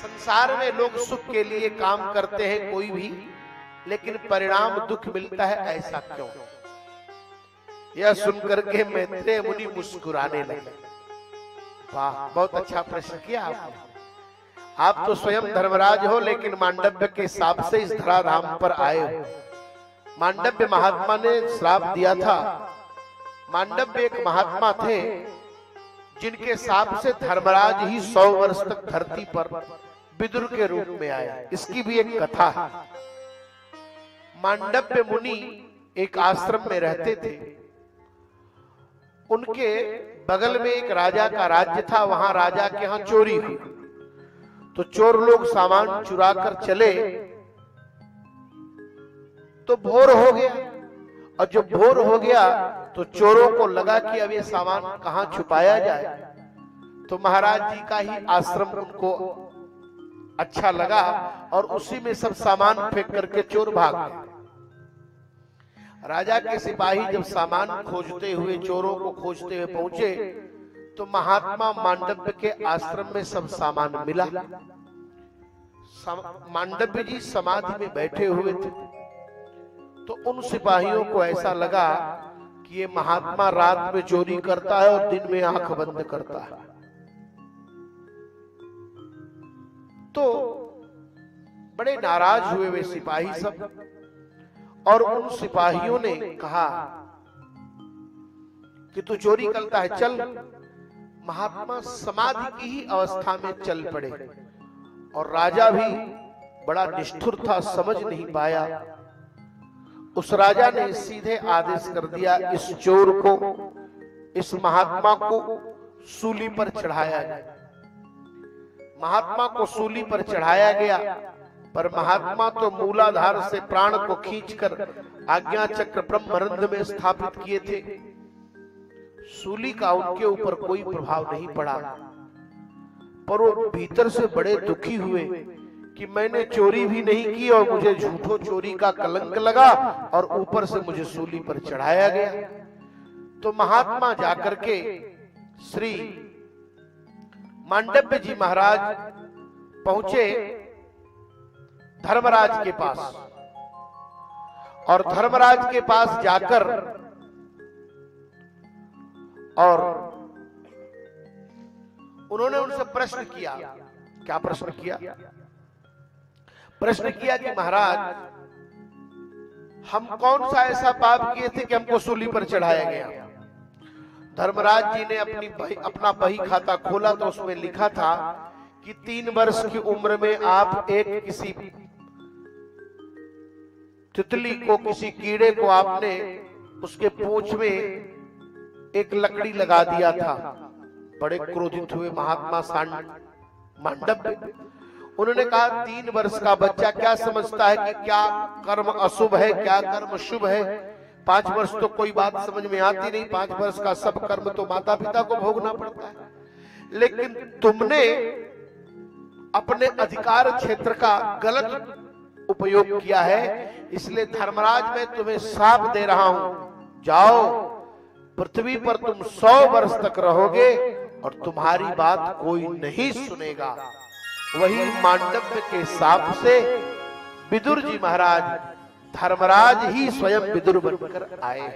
संसार में लोग सुख के लिए काम करते हैं कोई भी, लेकिन परिणाम दुख मिलता है, ऐसा क्यों? यह सुनकर के मैत्रेय मुनि मुस्कुराने लगे। वाह, बहुत अच्छा प्रश्न किया आपने। आप तो स्वयं धर्मराज हो, लेकिन मांडव्य के शाप से इस धराधाम पर आए हो। मांडव्य महात्मा ने श्राप दिया था। मांडव्य एक महात्मा थे जिनके शाप से धर्मराज ही 100 वर्ष तक धरती पर विदुर के रूप में आए। इसकी भी एक कथा है। मांडव्य मुनि एक आश्रम में रहते थे। उनके बगल में एक राजा का राज्य था। वहां राजा के यहां चोरी हुई, तो चोर लोग सामान चुरा कर चले, तो भोर हो गया। और जब भोर हो गया तो चोरों को लगा कि अब ये सामान कहां छुपाया जाए। तो महाराज जी का ही आश्रम उनको अच्छा लगा और उसी में सब सामान फेंक करके चोर भाग गए। राजा के सिपाही जब सामान खोजते हुए, चोरों को खोजते हुए पहुंचे, तो महात्मा मांडव्य के आश्रम में सब सामान मिला। मांडव्य जी समाधि में बैठे हुए थे। तो उन सिपाहियों को ऐसा लगा कि ये महात्मा रात में चोरी करता है और दिन में आंख बंद करता है। तो बड़े नाराज हुए वे सिपाही सब, और उन सिपाहियों ने कहा कि तू चोरी करता है, चल। महात्मा समाधि की ही अवस्था में चल पड़े, और राजा भी बड़ा निष्ठुर था, समझ नहीं पाया। उस राजा ने सीधे आदेश कर दिया, इस चोर को, इस महात्मा को सूली पर चढ़ाया गया। महात्मा को सूली पर चढ़ाया गया, पर महात्मा तो मूलाधार से प्राण को खींचकर आज्ञा चक्र ब्रह्मरंध्र में स्थापित किए थे। सूली का उनके ऊपर कोई प्रभाव नहीं पड़ा, पर वो भीतर से बड़े दुखी हुए कि मैंने चोरी भी नहीं की और मुझे झूठो चोरी का कलंक लगा और ऊपर से मुझे सूली पर चढ़ाया गया। तो महात्मा जाकर के श्री मांडव्य जी महाराज पहुंचे धर्मराज के पास, और धर्मराज के पास जाकर और उन्होंने उनसे प्रश्न किया। क्या प्रश्न किया? प्रश्न किया कि महाराज, हम कौन सा ऐसा पाप किए थे कि हमको सूली पर चढ़ाया गया? धर्मराज जी ने अपना बही खाता खोला, तो उसमें लिखा था कि 3 वर्ष की उम्र में आप एक किसी तितली को, किसी कीड़े को आपने उसके पूंछ में एक लकड़ी लगा दिया था। बड़े क्रोधित हुए महात्मा मांडव्य। उन्होंने कहा, 3 वर्ष का बच्चा क्या समझता है कि क्या कर्म अशुभ है, क्या कर्म शुभ है? 5 वर्ष तो कोई बात समझ में आती नहीं। 5 वर्ष का सब कर्म तो माता पिता को भोगना पड़ता है। लेकिन तुमने अपने अधिकार क्षेत्र का गलत उपयोग किया है, इसलिए धर्मराज मैं तुम्हें श्राप दे रहा हूं। जाओ, पृथ्वी पर तुम 100 वर्ष तक रहोगे और तुम्हारी बात कोई नहीं सुनेगा। वही मांडव्य के शाप से विदुर जी महाराज, धर्मराज ही स्वयं विदुर बनकर आए।